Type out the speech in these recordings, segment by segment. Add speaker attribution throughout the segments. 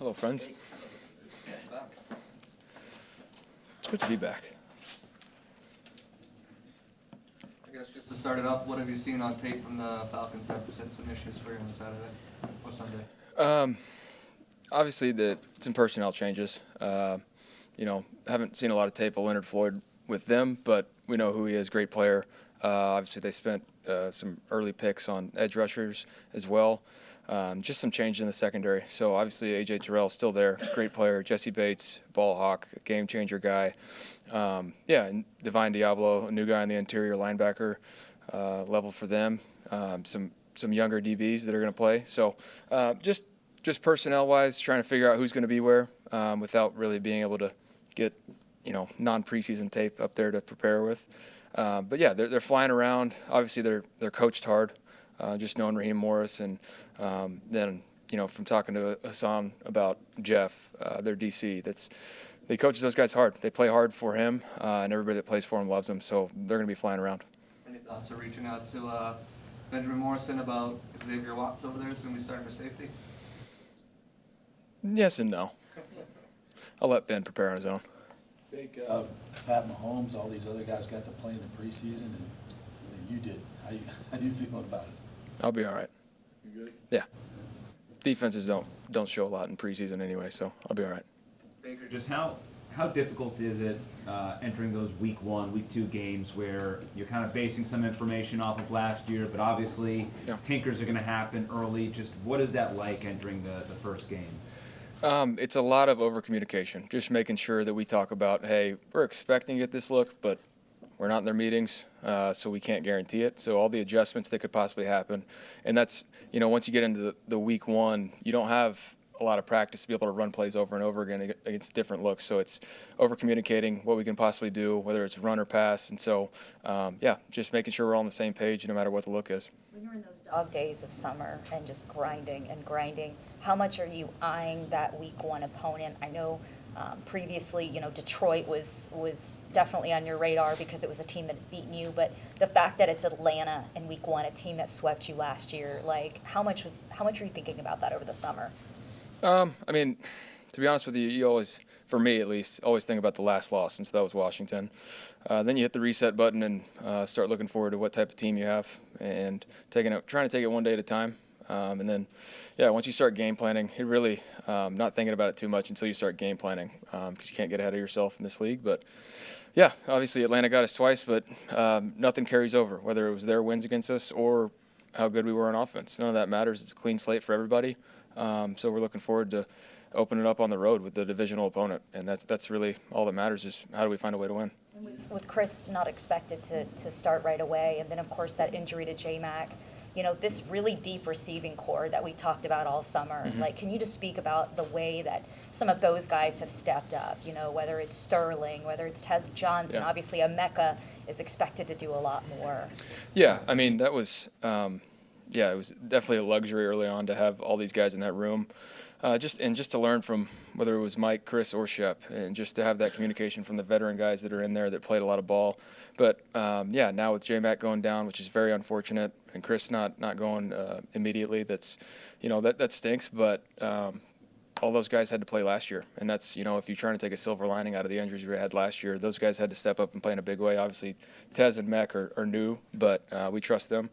Speaker 1: Hello, friends. It's good to be back.
Speaker 2: I guess just to start it up, what have you seen on tape from the Falcons that present some issues for you on Saturday or Sunday?
Speaker 1: Obviously, some personnel changes. Haven't seen a lot of tape of Leonard Floyd with them, but we know who he is. Great player. Obviously, they spent some early picks on edge rushers as well. Just some change in the secondary. So obviously, A.J. Terrell's still there. Great player. Jesse Bates, ball hawk, game changer guy. And Divine Diablo, a new guy on the interior linebacker level for them. Some younger DBs that are going to play. So just personnel-wise, trying to figure out who's going to be where without really being able to get non-preseason tape up there to prepare with. But yeah, they're flying around. Obviously, they're coached hard. Just knowing Raheem Morris, and then from talking to Hassan about Jeff, their DC. They coach those guys hard. They play hard for him, and everybody that plays for him loves him. So they're going to be flying around.
Speaker 2: Any thoughts of reaching out to Benjamin Morrison about Xavier Watts over there? Is going to be starting for safety?
Speaker 1: Yes and no. I'll let Ben prepare on his own.
Speaker 3: Big Pat Mahomes, all these other guys got to play in the preseason, and you did. How you feeling about it?
Speaker 1: I'll be all right.
Speaker 3: You good?
Speaker 1: Yeah. Defenses don't show a lot in preseason anyway, so I'll be all right.
Speaker 4: Baker, just how difficult is it entering those week 1, week 2 games where you're kind of basing some information off of last year, but obviously tinkers are going to happen early. Just what is that like entering the first game?
Speaker 1: It's a lot of over-communication, just making sure that we talk about, hey, we're expecting to get this look, but we're not in their meetings, so we can't guarantee it. So all the adjustments that could possibly happen. And that's, once you get into the week 1, you don't have a lot of practice to be able to run plays over and over again against different looks. So it's over-communicating what we can possibly do, whether it's run or pass. And so, just making sure we're all on the same page no matter what the look is.
Speaker 5: When you're in those dog days of summer and just grinding, how much are you eyeing that week 1 opponent? I know previously, Detroit was definitely on your radar because it was a team that had beaten you, but the fact that it's Atlanta in week 1, a team that swept you last year, how much were you thinking about that over the summer?
Speaker 1: To be honest with you, you always, for me at least, always think about the last loss, since that was Washington. Then you hit the reset button and start looking forward to what type of team you have and trying to take it one day at a time. And then, once you start game planning, it really not thinking about it too much until you start game planning because you can't get ahead of yourself in this league. But, obviously Atlanta got us twice, but nothing carries over, whether it was their wins against us or how good we were on offense. None of that matters. It's a clean slate for everybody. So we're looking forward to opening it up on the road with the divisional opponent. And that's really all that matters is how do we find a way to win.
Speaker 5: With Chris not expected to start right away, and then, of course, that injury to J-Mac, this really deep receiving core that we talked about all summer.
Speaker 1: Mm-hmm.
Speaker 5: Can you just speak about the way that some of those guys have stepped up, whether it's Sterling, whether it's Tez Johnson, obviously Emeka is expected to do a lot more.
Speaker 1: Yeah, that was it was definitely a luxury early on to have all these guys in that room. Just to learn from whether it was Mike, Chris, or Shep, and just to have that communication from the veteran guys that are in there that played a lot of ball. But now with J-Mac going down, which is very unfortunate, and Chris not going immediately, that's that stinks. But all those guys had to play last year, and that's if you're trying to take a silver lining out of the injuries we had last year, those guys had to step up and play in a big way. Obviously, Tez and Mac are new, but we trust them,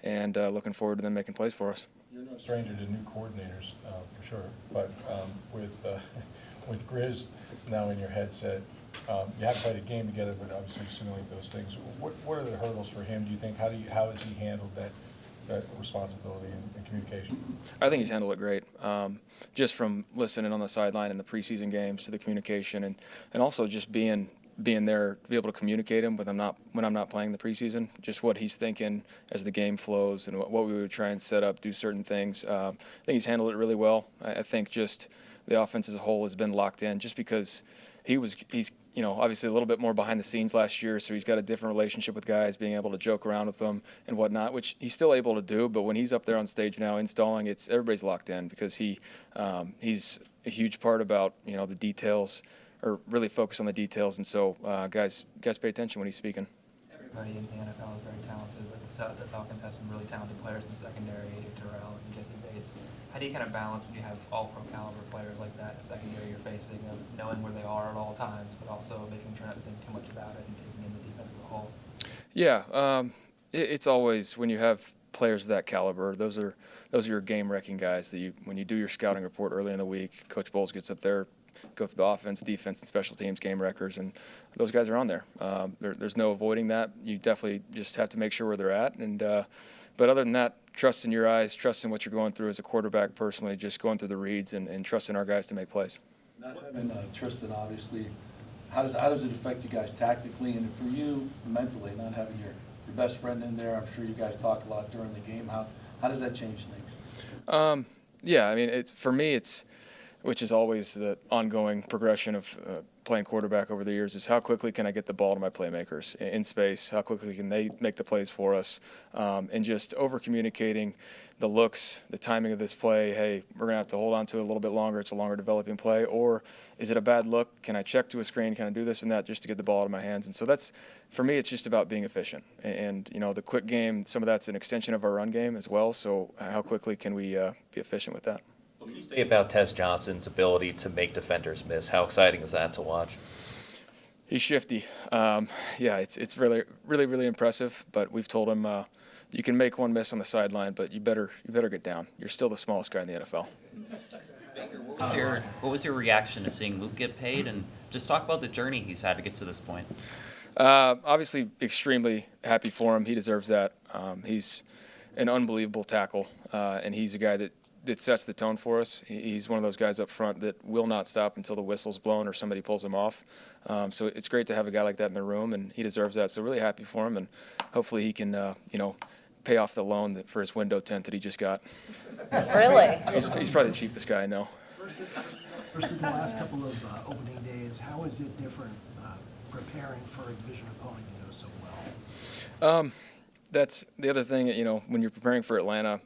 Speaker 1: and looking forward to them making plays for us.
Speaker 6: You're no stranger to new coordinators, for sure. But with Grizz now in your headset, you haven't played a game together, but obviously simulate those things. What are the hurdles for him? Do you think how has he handled that responsibility and communication?
Speaker 1: I think he's handled it great. Just from listening on the sideline in the preseason games to the communication, and also just being there to be able to communicate him when I'm not playing the preseason, just what he's thinking as the game flows and what we would try and set up, do certain things. I think he's handled it really well. I think just the offense as a whole has been locked in just because he's obviously a little bit more behind the scenes last year, so he's got a different relationship with guys, being able to joke around with them and whatnot, which he's still able to do. But when he's up there on stage now installing, everybody's locked in because he's a huge part about the details, or really focus on the details, and so guys pay attention when he's speaking.
Speaker 7: Everybody in the NFL is very talented. Like the Falcons have some really talented players in the secondary, A.J. Terrell and Jesse Bates. teammates. How do you kind of balance when you have all-pro caliber players like that in the secondary you're facing, of knowing where they are at all times, but also making sure not to think too much about it and taking in the defense as a whole?
Speaker 1: Yeah, it's always when you have players of that caliber, those are your game-wrecking guys that when you do your scouting report early in the week, Coach Bowles gets up there, go through the offense, defense, and special teams game wreckers, and those guys are on there. There's no avoiding that. You definitely just have to make sure where they're at. And but other than that, trust in your eyes, trust in what you're going through as a quarterback personally, just going through the reads and trusting our guys to make plays.
Speaker 3: Not having Tristan, obviously, how does it affect you guys tactically, and for you mentally, not having your best friend in there? I'm sure you guys talk a lot during the game. How does that change things?
Speaker 1: Yeah, I mean, for me, which is always the ongoing progression of playing quarterback over the years, is how quickly can I get the ball to my playmakers in space? How quickly can they make the plays for us? And just over-communicating the looks, the timing of this play. Hey, we're going to have to hold on to it a little bit longer. It's a longer developing play. Or is it a bad look? Can I check to a screen? Can I do this and that just to get the ball out of my hands? And so for me, it's just about being efficient. And the quick game, some of that's an extension of our run game as well. So how quickly can we be efficient with that?
Speaker 8: What can you say about Tez Johnson's ability to make defenders miss? How exciting is that to watch?
Speaker 1: He's shifty. Yeah, it's really, really, really impressive. But we've told him you can make one miss on the sideline, but you better get down. You're still the smallest guy in the NFL.
Speaker 9: Baker, what was your reaction to seeing Luke get paid, and just talk about the journey he's had to get to this point?
Speaker 1: Obviously, extremely happy for him. He deserves that. He's an unbelievable tackle, and he's a guy that sets the tone for us. He's one of those guys up front that will not stop until the whistle's blown or somebody pulls him off. So it's great to have a guy like that in the room, and he deserves that. So really happy for him, and hopefully he can, pay off the loan for his window tent that he just got.
Speaker 5: Really?
Speaker 1: He's probably the cheapest guy I know.
Speaker 10: Versus the last couple of opening days, how is it different preparing for a division opponent you know so well?
Speaker 1: That's the other thing, when you're preparing for Atlanta,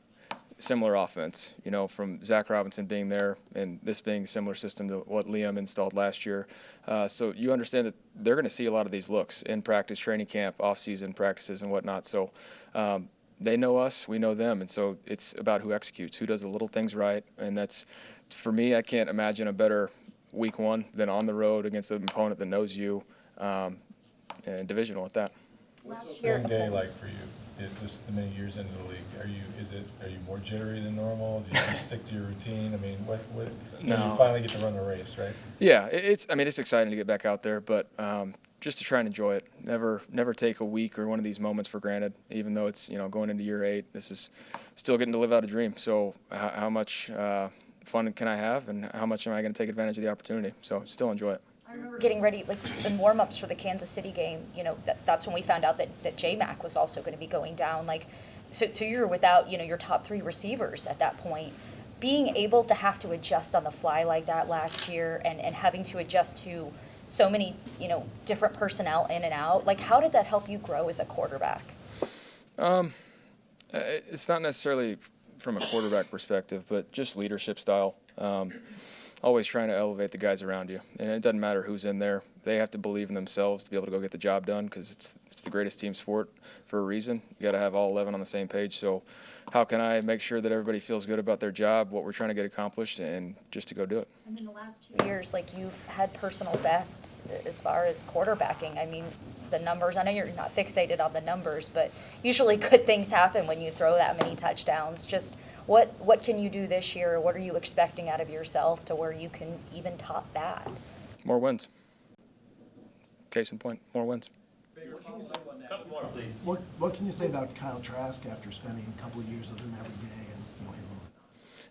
Speaker 1: similar offense, from Zach Robinson being there and this being a similar system to what Liam installed last year. So you understand that they're going to see a lot of these looks in practice, training camp, off-season practices and whatnot. So they know us, we know them, and so it's about who executes, who does the little things right. And that's, for me, I can't imagine a better week one than on the road against an opponent that knows you, and divisional at that.
Speaker 6: What's opening day like for you? This the many years into the league, are you more jittery than normal? Do you just stick to your routine? I mean,
Speaker 1: No.
Speaker 6: You finally get to run the race, right?
Speaker 1: Yeah, it's exciting to get back out there, but just to try and enjoy it. Never take a week or one of these moments for granted. Even though it's going into year 8, this is still getting to live out a dream. So how much fun can I have, and how much am I going to take advantage of the opportunity? So still enjoy it.
Speaker 5: I remember getting ready, like in warm-ups for the Kansas City game, that's when we found out that J-Mac was also going to be going down. So you're without, your top 3 receivers at that point. Being able to have to adjust on the fly like that last year and having to adjust to so many, different personnel in and out, how did that help you grow as a quarterback?
Speaker 1: It's not necessarily from a quarterback perspective, but just leadership style. Always trying to elevate the guys around you. And it doesn't matter who's in there. They have to believe in themselves to be able to go get the job done, because it's the greatest team sport for a reason. You got to have all 11 on the same page. So how can I make sure that everybody feels good about their job, what we're trying to get accomplished, and just to go do it?
Speaker 5: And in the last 2 years, you've had personal bests as far as quarterbacking. I mean, the numbers, I know you're not fixated on the numbers, but usually good things happen when you throw that many touchdowns. Just what can you do this year? What are you expecting out of yourself to where you can even top that?
Speaker 1: More wins. Case in point, more wins.
Speaker 8: Couple more, please.
Speaker 10: What can you say about Kyle Trask after spending a couple of years with him every day and him?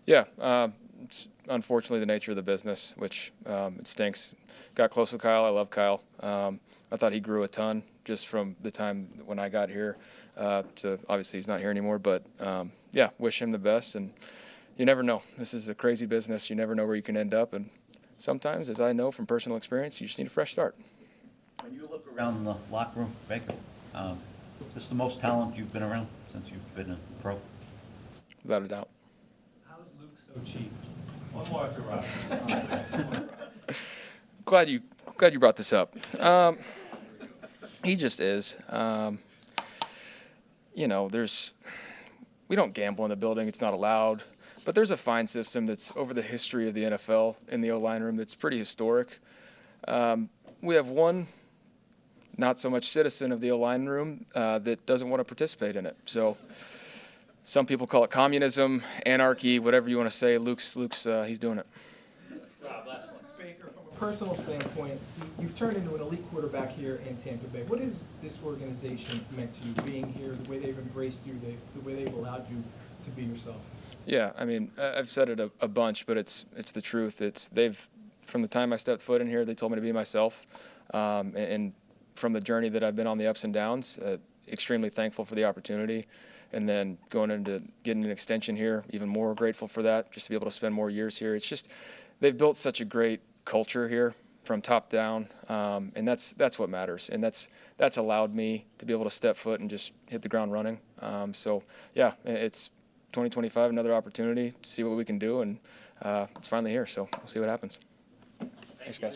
Speaker 1: Yeah, it's unfortunately the nature of the business, which it stinks. Got close with Kyle. I love Kyle. I thought he grew a ton just from the time when I got here to obviously he's not here anymore. But yeah, wish him the best. And you never know. This is a crazy business. You never know where you can end up. And sometimes, as I know from personal experience, you just need a fresh start.
Speaker 11: When you look around the locker room, Baker, is this the most talent you've been around since you've been a pro?
Speaker 1: Without a doubt.
Speaker 4: How is Luke so cheap? One more after Rob.
Speaker 1: Glad you brought this up. He just is. We don't gamble in the building. It's not allowed. But there's a fine system that's over the history of the NFL in the O-line room that's pretty historic. We have one not so much citizen of the O-line room that doesn't want to participate in it. So some people call it communism, anarchy, whatever you want to say. Luke's he's doing it.
Speaker 12: Baker, from a personal standpoint, you've turned into an elite quarterback here in Tampa Bay. What has this organization meant to you, being here, the way they've embraced you, the way they've allowed you to be yourself?
Speaker 1: Yeah, I mean, I've said it a bunch, but it's the truth. They've from the time I stepped foot in here, they told me to be myself, and from the journey that I've been on, the ups and downs, extremely thankful for the opportunity. And then going into getting an extension here, even more grateful for that, just to be able to spend more years here. It's just they've built such a great culture here from top down, and that's what matters. And that's allowed me to be able to step foot and just hit the ground running. So yeah, it's 2025, another opportunity to see what we can do, and it's finally here. So we'll see what happens. Thanks, guys.